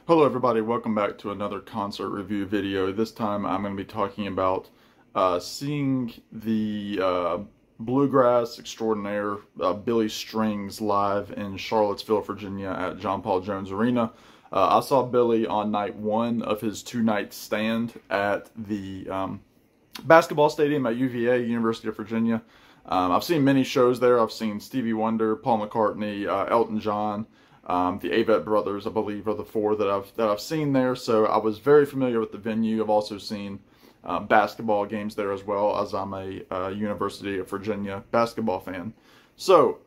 Hello everybody, welcome back to another concert review video. This time I'm going to be talking about seeing the bluegrass extraordinaire Billy Strings live in Charlottesville, Virginia at John Paul Jones Arena. I saw Billy on night one of his two-night stand at the basketball stadium at UVA, University of Virginia. I've seen many shows there. I've seen Stevie Wonder, Paul McCartney, Elton John. The Avett Brothers, I believe, are the four that I've seen there. So I was very familiar with the venue. I've also seen basketball games there as well, as I'm a University of Virginia basketball fan. So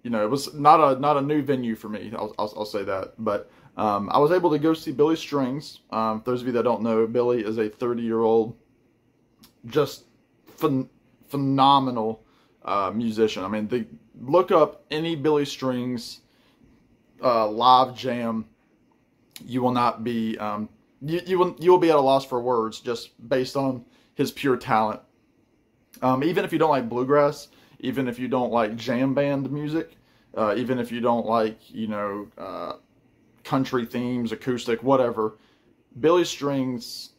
you know, it was not a new venue for me. I'll say that. But I was able to go see Billy Strings. For those of you that don't know, Billy is a 30-year-old, just phenomenal musician. I mean, look up any Billy Strings live jam. You will not be you will be at a loss for words just based on his pure talent. Even if you don't like bluegrass, even if you don't like jam band music, even if you don't like, you know, country themes, acoustic, whatever, Billy Strings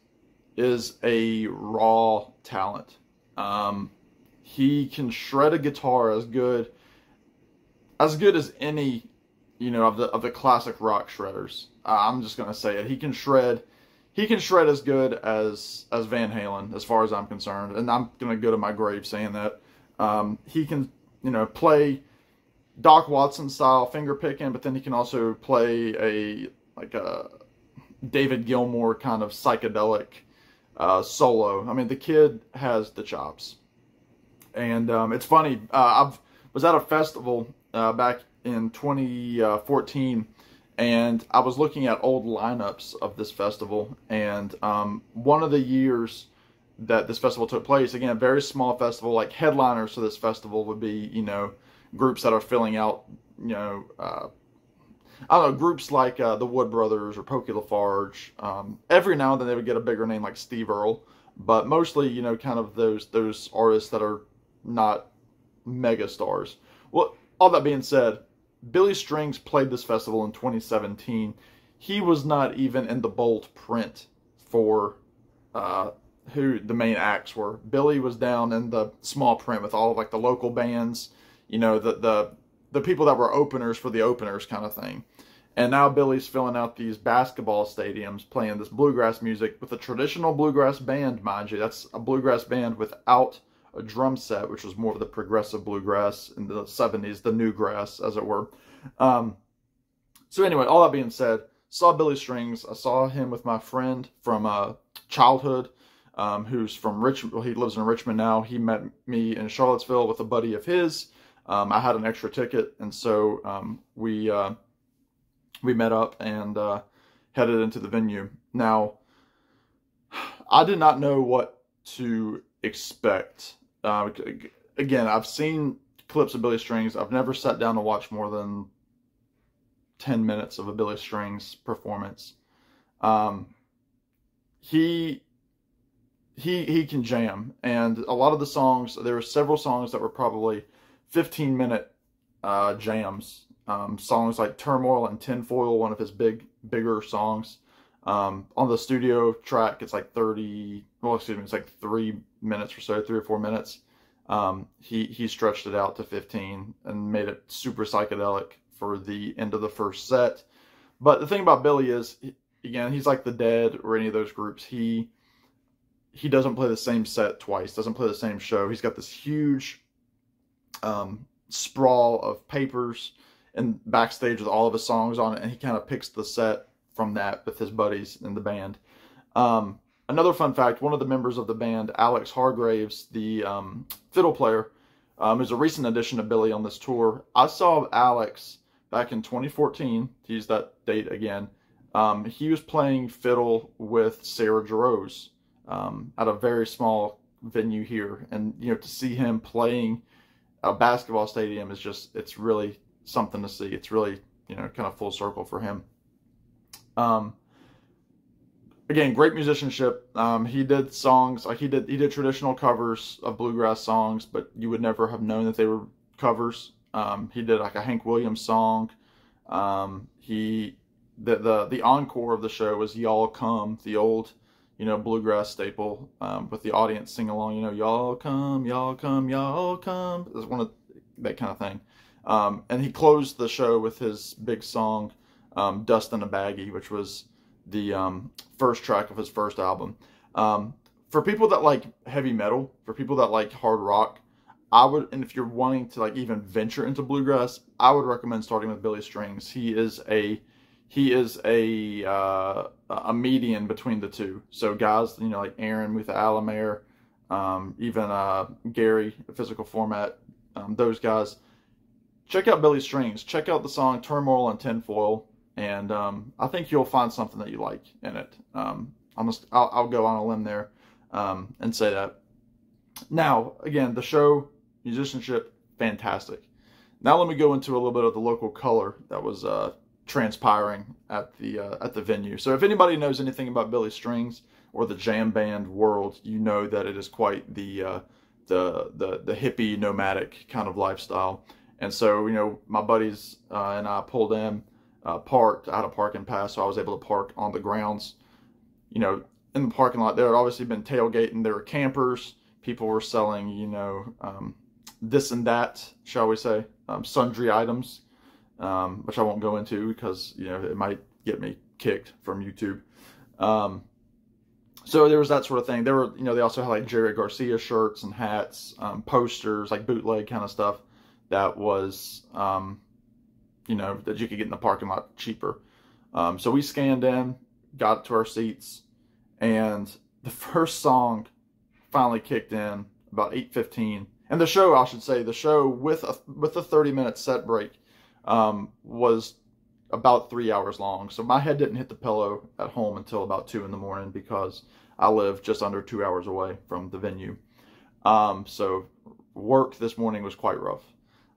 is a raw talent. He can shred a guitar as good as any, you know, of the classic rock shredders. I'm just gonna say it. He can shred as good as Van Halen, as far as I'm concerned, and I'm gonna go to my grave saying that. He can, you know, play Doc Watson style finger picking, but then he can also play a David Gilmour kind of psychedelic solo. I mean, the kid has the chops. And it's funny, I was at a festival back in 2014, and I was looking at old lineups of this festival, and one of the years that this festival took place, again, a very small festival, like headliners for this festival would be, you know, groups that are filling out, you know, I don't know, groups like the Wood Brothers or Pokey Lafarge. Every now and then they would get a bigger name like Steve Earle, but mostly, you know, kind of those artists that are not mega stars. Well, all that being said, Billy Strings played this festival in 2017. He was not even in the bold print for who the main acts were. Billy was down in the small print with all of like the local bands, you know, the people that were openers for the openers kind of thing. And now Billy's filling out these basketball stadiums playing this bluegrass music with a traditional bluegrass band, mind you. That's a bluegrass band without a drum set, which was more of the progressive bluegrass in the 70s, the new grass, as it were. So anyway, all that being said, saw Billy Strings. I saw him with my friend from childhood, who's from Richmond. Well, he lives in Richmond now. He met me in Charlottesville with a buddy of his. I had an extra ticket, and so we met up and headed into the venue. Now, I did not know what to expect. Again, I've seen clips of Billy Strings. I've never sat down to watch more than 10 minutes of a Billy Strings performance. He can jam, and a lot of the songs, there were several songs that were probably 15-minute jams. Songs like Turmoil and Tinfoil, one of his bigger songs. On the studio track, it's like it's like 3 minutes or so, 3 or 4 minutes. He stretched it out to 15 and made it super psychedelic for the end of the first set. But the thing about Billy is, again, he's like the Dead or any of those groups. He doesn't play the same set twice, doesn't play the same show. He's got this huge sprawl of papers and backstage with all of his songs on it, and he kind of picks the set from that with his buddies in the band. Another fun fact, one of the members of the band, Alex Hargraves, the fiddle player, is a recent addition to Billy on this tour. I saw Alex back in 2014, to use that date again. He was playing fiddle with Sarah Jarosz at a very small venue here. And, you know, to see him playing a basketball stadium is just, it's really something to see. It's really, you know, kind of full circle for him. Again, great musicianship. He did songs, like he did traditional covers of bluegrass songs, but you would never have known that they were covers. He did like a Hank Williams song. He the encore of the show was "Y'all Come," the old, bluegrass staple, with the audience sing along. "Y'all come, y'all come, y'all come." It's one of that kind of thing. And he closed the show with his big song, "Dust in a Baggie," which was the first track of his first album. For people that like heavy metal, for people that like hard rock, and if you're wanting to like even venture into bluegrass, I would recommend starting with Billy Strings. He is a median between the two. So guys, like Aaron with the Alamare, even Gary, Physical Format, those guys. Check out Billy Strings. Check out the song "Turmoil and Tinfoil," and I think you'll find something that you like in it. I'll go on a limb there and say that. Now, again, the show, musicianship, fantastic. Now let me go into a little bit of the local color that was transpiring at the venue. So if anybody knows anything about Billy Strings or the jam band world, you know that it is quite the hippie nomadic kind of lifestyle. And so, my buddies and I pulled in, parked. I had a parking pass, so I was able to park on the grounds. In the parking lot there had obviously been tailgating. There were campers. People were selling, this and that, shall we say, sundry items, which I won't go into because, it might get me kicked from YouTube. So there was that sort of thing. There were, they also had like Jerry Garcia shirts and hats, posters, like bootleg kind of stuff that was, that you could get in the parking lot cheaper. So we scanned in, got to our seats, and the first song finally kicked in about 8:15. And the show, I should say, the show with a 30-minute set break was about 3 hours long. So my head didn't hit the pillow at home until about 2 in the morning because I live just under 2 hours away from the venue. So work this morning was quite rough.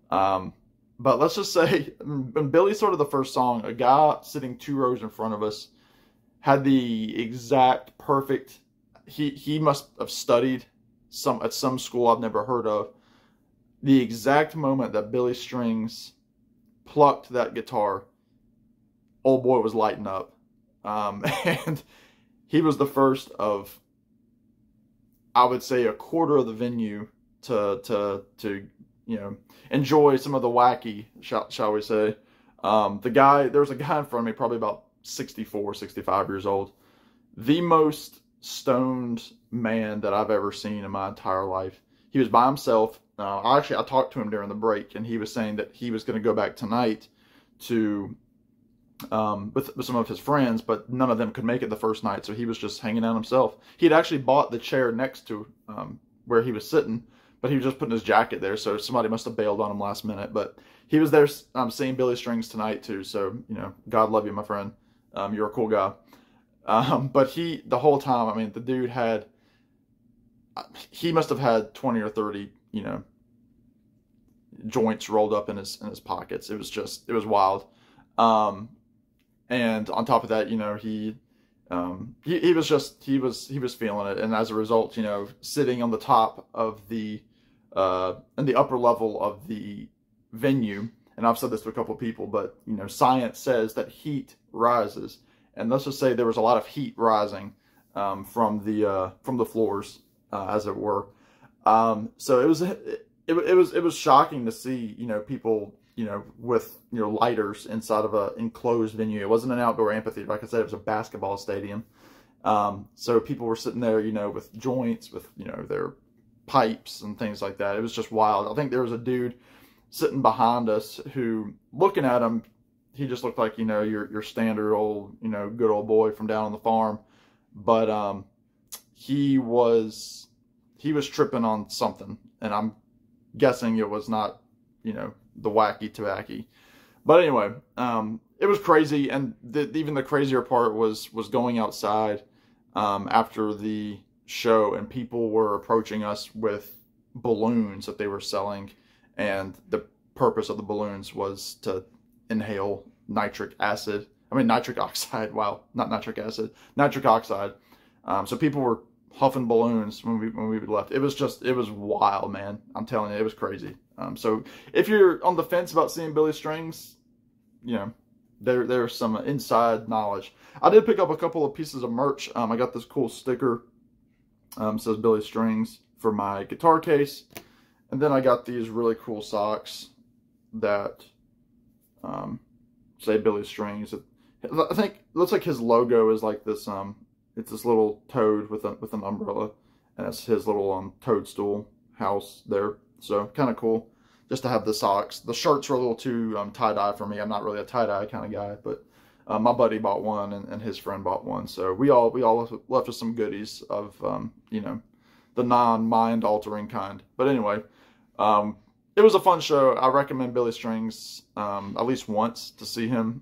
But let's just say, when Billy started the first song, a guy sitting 2 rows in front of us had the exact perfect, he must have studied at some school I've never heard of, the exact moment that Billy Strings plucked that guitar, old boy was lighting up. And he was the first of, I would say, a quarter of the venue to enjoy some of the wacky, shall we say. There was a guy in front of me, probably about 64, 65 years old. The most stoned man that I've ever seen in my entire life. He was by himself. I talked to him during the break, and he was saying that he was going to go back tonight to with some of his friends, but none of them could make it the first night, so he was just hanging out himself. He had actually bought the chair next to where he was sitting, but he was just putting his jacket there, so somebody must have bailed on him last minute. But he was there seeing Billy Strings tonight too, so, God love you, my friend. You're a cool guy. But the whole time, the dude he must have had 20 or 30, joints rolled up in his pockets. It was wild. And on top of that, he was feeling it. And as a result, sitting on the top of in the upper level of the venue, and I've said this to a couple of people, but, science says that heat rises. And let's just say there was a lot of heat rising from the floors, as it were. So it was shocking to see, people, with, lighters inside of a enclosed venue. It wasn't an outdoor amphitheater. Like I said, it was a basketball stadium. So people were sitting there, with joints, with, their pipes and things like that. It was just wild. I think there was a dude sitting behind us who, looking at him, he just looked like, your standard old, good old boy from down on the farm. But he was tripping on something, and I'm guessing it was not, the wacky tobacco. But anyway, it was crazy, and even the crazier part was going outside after the show, and people were approaching us with balloons that they were selling, and the purpose of the balloons was to inhale nitric oxide. Wow, not nitric acid, nitric oxide. So people were huffing balloons when we left. It was wild, man. I'm telling you, it was crazy. So if you're on the fence about seeing Billy Strings, there's some inside knowledge. I did pick up a couple of pieces of merch. I got this cool sticker, says Billy Strings, for my guitar case. And then I got these really cool socks that say Billy Strings. I think it looks like his logo is like this. It's this little toad with an umbrella, and it's his little toadstool house there. So kind of cool, just to have the socks. The shirts were a little too tie-dye for me. I'm not really a tie-dye kind of guy, but my buddy bought one, and his friend bought one. So we all left with some goodies of you know, the non-mind altering kind. But anyway, it was a fun show. I recommend Billy Strings at least once to see him.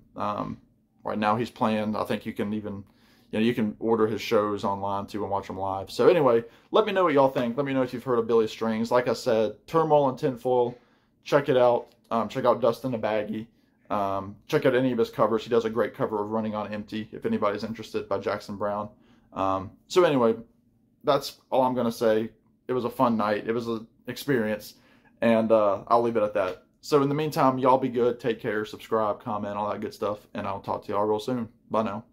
Right now he's playing. I think you can even, you know, you can order his shows online too and watch them live. So anyway, let me know what y'all think. Let me know if you've heard of Billy Strings. Like I said, Turmoil and Tinfoil, check it out. Check out Dust in a Baggie. Check out any of his covers. He does a great cover of Running on Empty, if anybody's interested, by Jackson Browne. So anyway, that's all I'm going to say. It was a fun night. It was an experience. And I'll leave it at that. So in the meantime, y'all be good. Take care. Subscribe, comment, all that good stuff. And I'll talk to y'all real soon. Bye now.